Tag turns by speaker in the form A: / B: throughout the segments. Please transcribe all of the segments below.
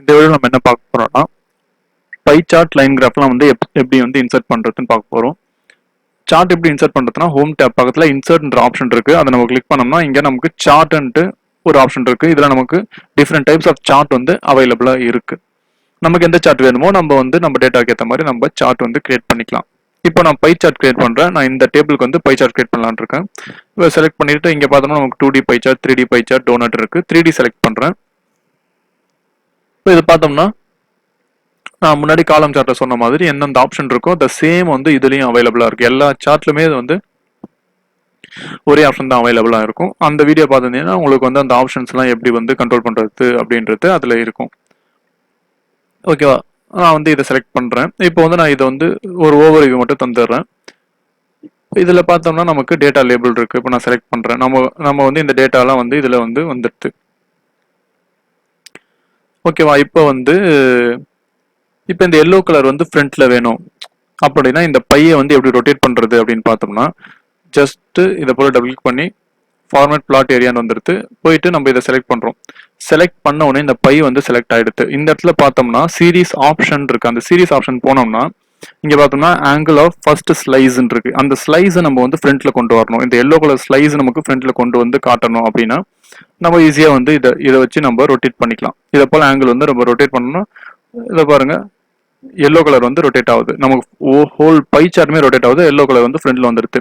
A: இந்த வீடியோ நம்ம என்ன பார்க்க போறோம்னா பை சார்ட் லைன் கிராஃப்லாம் வந்து எப்படி வந்து இன்சர்ட் பண்றதுன்னு பார்க்க போறோம். சார்ட் எப்படி இன்சர்ட் பண்றதுன்னா ஹோம் டேப் பக்கத்துல இன்சர்ட்ன்ற ஆப்ஷன் இருக்கு. அதை நம்ம கிளிக் பண்ணோம்னா இங்க நமக்கு சார்ட்ன்ட்டு ஒரு ஆப்ஷன் இருக்கு. இதுல நமக்கு டிஃப்ரெண்ட் டைப்ஸ் ஆஃப் சார்ட் வந்து அவைலபிளா இருக்கு. நமக்கு எந்த சார்ட் வேணுமோ நம்ம வந்து நம்ம டேட்டாக்கு ஏற்ற மாதிரி நம்ம சார்ட் வந்து கிரியேட் பண்ணிக்கலாம். இப்போ நான் பை சார்ட் கிரியேட் பண்றேன். நான் இந்த டேபிளுக்கு வந்து பை சார்ட் கிரியேட் பண்ணலாம்னு இருக்கேன். இப்போ செலக்ட் பண்ணிட்டு இங்க பார்த்தோம்னா நமக்கு 2D pie chart, 3D pie chart, donut இருக்கு. 3D செலக்ட் பண்றேன். இப்போ இது பார்த்தோம்னா நான் முன்னாடி காலம் சார்ட்டை சொன்ன மாதிரி எந்தெந்த ஆப்ஷன் இருக்கோ அந்த சேம் வந்து இதுலயும் அவைலபிளா இருக்கு. எல்லா சார்ட்லுமே இது வந்து ஒரே ஆப்ஷன் தான் அவைலபிளா இருக்கும். அந்த வீடியோ பார்த்துருந்தீங்கன்னா உங்களுக்கு வந்து அந்த ஆப்ஷன்ஸ் எல்லாம் எப்படி வந்து கண்ட்ரோல் பண்றது அப்படின்றது அதுல இருக்கும். ஓகேவா? நான் வந்து இதை செலக்ட் பண்றேன். இப்போ வந்து நான் இதை வந்து ஒரு ஓவர்வியூ மட்டும் தந்துடுறேன். இதுல பார்த்தோம்னா நமக்கு டேட்டா லேபிள் இருக்கு. இப்போ நான் செலக்ட் பண்றேன். நம்ம வந்து இந்த டேட்டாலாம் வந்து இதுல வந்து வந்துடுது. ஓகேவா? இப்போ இந்த எல்லோ கலர் வந்து ஃப்ரண்ட்ல வேணும் அப்படின்னா இந்த பையை வந்து எப்படி ரொட்டேட் பண்றது அப்படின்னு பார்த்தோம்னா ஜஸ்ட் இதை போல டபுள் கிளிக் பண்ணி ஃபார்மேட் பிளாட் ஏரியான்னு வந்துடுது. போயிட்டு நம்ம இதை செலக்ட் பண்றோம். செலக்ட் பண்ண உடனே இந்த பை வந்து செலக்ட் ஆயிடுது. இந்த இடத்துல பார்த்தோம்னா சீரிஸ் ஆப்ஷன் இருக்கு. அந்த சீரிஸ் ஆப்ஷன் போனோம்னா இங்க பார்த்தோம்னா ஆங்கிள் ஆஃப் ஃபர்ஸ்ட் ஸ்லைஸ் இருக்கு. அந்த ஸ்லைஸை நம்ம வந்து ஃப்ரண்ட்ல கொண்டு வரணும். இந்த எல்லோ கலர் ஸ்லைஸ் நமக்கு ஃப்ரண்ட்ல கொண்டு வந்து காட்டணும் அப்படின்னா நம்ம ஈஸியா வந்து இதை வச்சு நம்ம ரொட்டேட் பண்ணிக்கலாம். இதை போல ஆங்கிள் வந்து நம்ம ரொட்டேட் பண்ணணும். இதை பாருங்க, எல்லோ கலர் வந்து ரொட்டேட் ஆகுது. நமக்கு ஹோல் பை சார்ட்டுமே ரொட்டேட் ஆகுது. எல்லோ கலர் வந்து ஃப்ரண்ட்ல வந்துடுது.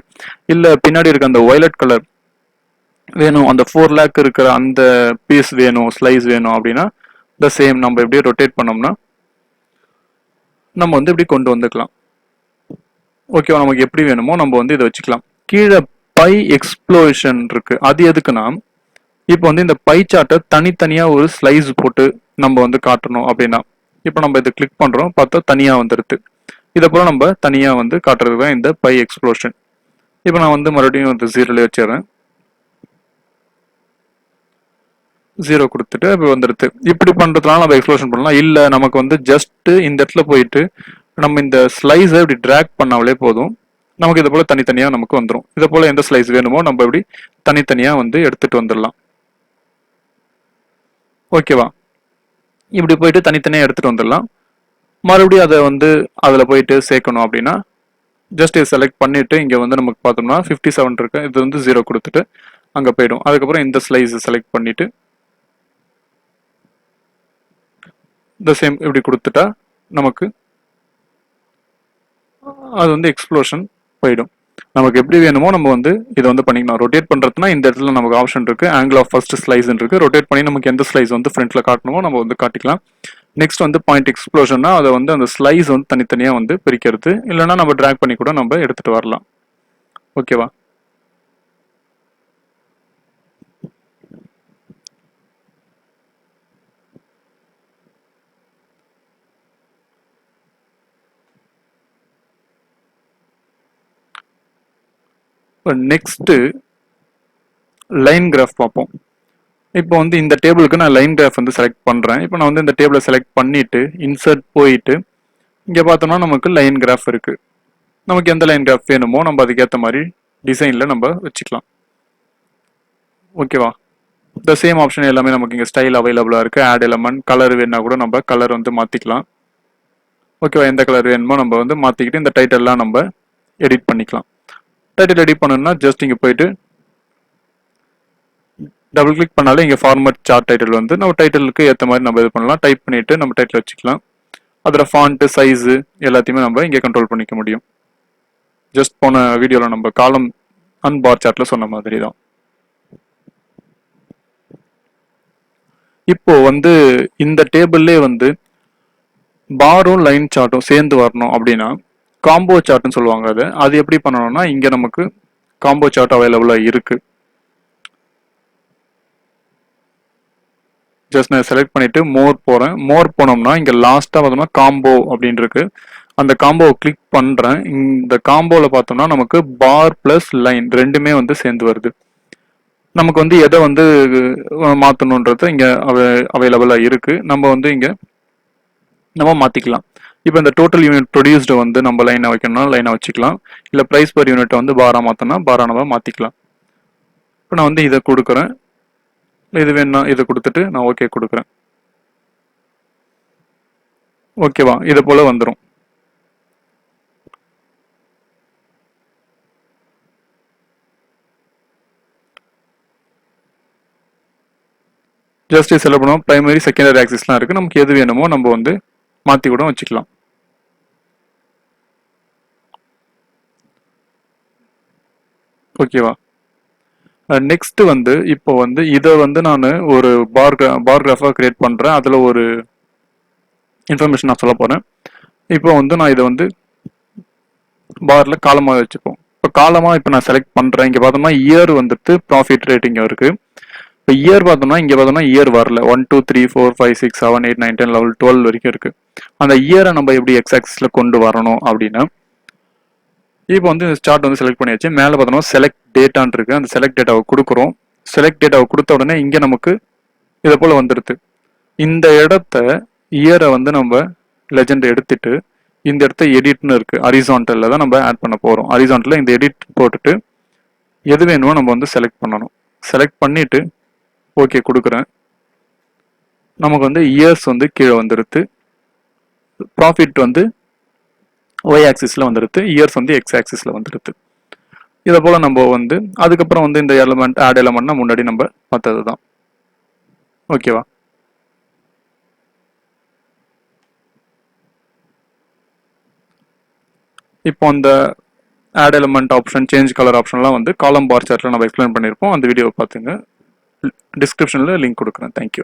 A: இல்ல பின்னாடி இருக்க அந்த வயலட் கலர் வேணும், அந்த 4 லேக் இருக்கிற அந்த பீஸ் வேணும், ஸ்லைஸ் வேணும் அப்படின்னா த சேம் நம்ம எப்படியே ரொட்டேட் பண்ணோம்னா நம்ம வந்து இப்படி கொண்டு வந்துக்கலாம். ஓகேவா? நமக்கு எப்படி வேணுமோ நம்ம வந்து இதை வச்சுக்கலாம். கீழே பை எக்ஸ்ப்ளோஷன் இருக்கு. அது எதுக்குன்னா இப்போ வந்து இந்த பை சார்ட்டை தனித்தனியா ஒரு ஸ்லைஸ் போட்டு நம்ம வந்து காட்டணும் அப்படின்னா இப்போ நம்ம இதை கிளிக் பண்றோம், பார்த்தா தனியா வந்துடுது. இதை போல நம்ம தனியா வந்து காட்டுறது தான் இந்த பை எக்ஸ்ப்ளோஷன். இப்போ நான் வந்து மறுபடியும் வந்து 0ல வச்சிடறேன். 0 கொடுத்துட்டு இப்போ வந்துடுது. இப்படி பண்றதுனால நம்ம எக்ஸ்ப்ளோஷன் பண்ணலாம். இல்ல நமக்கு வந்து ஜஸ்ட் இந்த இடத்துல போயிட்டு நம்ம இந்த ஸ்லைஸை இப்படி டிராக் பண்ணாலே போதும், நமக்கு இது போல தனித்தனியா நமக்கு வந்துடும். இதை போல எந்த ஸ்லைஸ் வேணுமோ நம்ம இப்படி தனித்தனியா வந்து எடுத்துட்டு வந்துடலாம். ஓகேவா? இப்படி போயிட்டு தனித்தனியா எடுத்துட்டு வந்துடலாம். மறுபடியும் அதை வந்து அதில் போயிட்டு சேர்க்கணும் அப்படின்னா ஜஸ்ட் இதை செலக்ட் பண்ணிட்டு இங்க வந்து நமக்கு பார்த்தோம்னா 57 இருக்கு. இது வந்து 0 கொடுத்துட்டு அங்க போயிடும். அதுக்கப்புறம் இந்த ஸ்லைஸ் செலக்ட் பண்ணிட்டு இந்த சேம் இப்படி கொடுத்துட்டா நமக்கு அது வந்து எக்ஸ்ப்ளோஷன் போயிடும். நமக்கு எப்படி வேணுமோ நம்ம வந்து இதை வந்து பண்ணிக்கலாம். ரொட்டேட் பண்றதுனா இந்த இடத்துல நமக்கு ஆப்ஷன் இருக்கு. ஆங்கிள் ஆஃப் ஃபர்ஸ்ட் ஸ்லைஸ் இருக்கு. ரொட்டேட் பண்ணி நமக்கு எந்த ஸ்லைஸ் வந்து ஃப்ரண்ட்ல காட்டணுமோ நம்ம வந்து காட்டிக்கலாம். நெக்ஸ்ட் வந்து பாயிண்ட் எக்ஸ்ப்ளோஷன்னா அதை வந்து அந்த ஸ்லைஸ் வந்து தனித்தனியா வந்து பிரிக்கிறது. இல்லைன்னா நம்ம டிராக் பண்ணி கூட நம்ம எடுத்துட்டு வரலாம். ஓகேவா? நெக்ஸ்ட் லைன் கிராஃப் பார்ப்போம். இப்போ வந்து இந்த டேபிளுக்கு நான் லைன் கிராஃப் வந்து செலக்ட் பண்றேன். இப்போ நான் வந்து இந்த டேபிளை செலக்ட் பண்ணிட்டு இன்சர்ட் போயிட்டு இங்க பார்த்தோம்னா நமக்கு லைன் கிராஃப் இருக்கு. நமக்கு எந்த லைன் கிராஃப் வேணுமோ நம்ம அதுக்கேற்ற மாதிரி டிசைன்ல நம்ம வச்சுக்கலாம். ஓகேவா? இந்த சேம் ஆப்ஷன் எல்லாமே நமக்கு இங்க ஸ்டைல் அவைலபிளா இருக்கு. ஆட் எலமெண்ட், கலர் வேணா கூட நம்ம கலர் வந்து மாத்திக்கலாம். ஓகேவா? எந்த கலர் வேணுமோ நம்ம வந்து மாத்திக்கிட்டு இந்த டைட்டில்லாம் நம்ம எடிட் பண்ணிக்கலாம். டைட்டில் எடிட் பண்ணணும்னா ஜஸ்ட் இங்க போயிட்டு டபுள் கிளிக் பண்ணாலே இங்க ஃபார்மேட் சார்ட் டைட்டில் வந்து நம்ம டைட்டிலுக்கு ஏற்ற மாதிரி நம்ம இது பண்ணலாம். டைப் பண்ணிட்டு நம்ம டைட்டில் வச்சுக்கலாம். அதில் ஃபாண்ட், சைஸ் எல்லாத்தையுமே நம்ம இங்கே கண்ட்ரோல் பண்ணிக்க முடியும். ஜஸ்ட் போன வீடியோவில் நம்ம காலம் அண்ட் பார் சார்ட்ல சொன்ன மாதிரி தான். இப்போ வந்து இந்த டேபிள்லே வந்து பாரும் லைன் சார்ட்டும் சேர்ந்து வரணும் அப்படின்னா காம்போ சார்ட்னு சொல்லுவாங்க. அது எப்படி பண்ணணும்னா இங்க நமக்கு காம்போ சார்ட் அவைலபிளா இருக்கு. ஜஸ்ட் நான் செலக்ட் பண்ணிட்டு மோர் போறேன். மோர் போனோம்னா இங்க லாஸ்டா பார்த்தோம்னா காம்போ அப்படின்னு இருக்கு. அந்த காம்போவை கிளிக் பண்றேன். இந்த காம்போல பார்த்தோம்னா நமக்கு பார் பிளஸ் லைன் ரெண்டுமே வந்து சேர்ந்து வருது. நமக்கு வந்து எதை வந்து மாத்தணும்ன்றது இங்க அவைலபிளா இருக்கு. நம்ம வந்து இங்க நம்ம மாத்திக்கலாம். இப்போ இந்த டோட்டல் யூனிட் ப்ரொடியூஸ்டு வந்து நம்ம லைனை வைக்கணும்னா லைனை வச்சுக்கலாம். இல்லை ப்ரைஸ் பர் யூனிட் வந்து பாரா மாத்தனா பாரா நம்ம மாத்திக்கலாம். இப்போ நான் வந்து இதை கொடுக்குறேன். இது வேணா இதை கொடுத்துட்டு நான் ஓகே கொடுக்குறேன். ஓகேவா, இது போல வந்துடும். ஜஸ்ட் செலக்ட் பண்ணுவோம். பிரைமரி செகண்டரி ஆக்சிஸ்லாம் இருக்கு, நமக்கு எது வேணுமோ நம்ம வந்து மாற்றி கூட வச்சுக்கலாம். ஓகேவா. நெக்ஸ்ட் வந்து இப்போ வந்து இதை வந்து நான் ஒரு பார் கிராஃபாக கிரியேட் பண்ணுறேன். அதில் ஒரு இன்ஃபர்மேஷன் நான் சொல்ல போகிறேன். இப்போ வந்து நான் இதை வந்து பாரில் காலமாக வச்சுப்போம். இப்போ காலமாக இப்போ நான் செலக்ட் பண்ணுறேன். இங்கே பார்த்தோம்னா இயர் வந்துட்டு ப்ராஃபிட் ரேட்டிங் இருக்குது. இப்போ இயர் பார்த்தோம்னா இங்கே பார்த்தோம்னா இயர் வரல. 1 2 3 4 5 6 7 8 9 10 11 12 வரைக்கும் இருக்குது. அந்த இயரை நம்ம எப்படி எக்ஸ் ஆக்சிஸில் கொண்டு வரணும் அப்படின்னா, இப்போ வந்து சார்ட் வந்து செலக்ட் பண்ணியாச்சு. மேலே பார்த்தோம்னா செலக்ட் டேட்டான் இருக்கு. அந்த செலக்ட் டேட்டாவை கொடுக்குறோம். செலக்ட் டேட்டாவை கொடுத்த உடனே இங்கே நமக்கு இதை போல் வந்துடுது. இந்த இடத்த இயரை வந்து நம்ம லெஜெண்ட் எடுத்துட்டு இந்த இடத்த எடிட்னு இருக்கு, ஹரிசான்டல்ல தான் நம்ம ஆட் பண்ண போகிறோம். ஹரிசான்டல்ல இந்த எடிட் போட்டுட்டு எது வேணுமோ நம்ம வந்து செலக்ட் பண்ணணும். செலக்ட் பண்ணிட்டு ஓகே கொடுக்குறேன். நமக்கு வந்து இயர்ஸ் வந்து கீழே வந்துடுது. ப்ராஃபிட் வந்து ஒய் ஆக்சிஸில் வந்துடுது. இயர்ஸ் வந்து எக்ஸ் ஆக்சிஸில் வந்துடுது. இதை போல் நம்ம வந்து அதுக்கப்புறம் வந்து இந்த எலமெண்ட் ஆட் எலமெண்ட்னா முன்னாடி நம்ம மற்றது தான். ஓகேவா. இப்போ அந்த add element option, change colour ஆப்ஷன்லாம் வந்து காலம் பார் சார்ட்டில் நம்ம எக்ஸ்பிளைன் பண்ணியிருப்போம். அந்த வீடியோவை பார்த்துங்க. டிஸ்கிரிப்ஷனில் லிங்க் கொடுக்குறேன். தேங்க்யூ.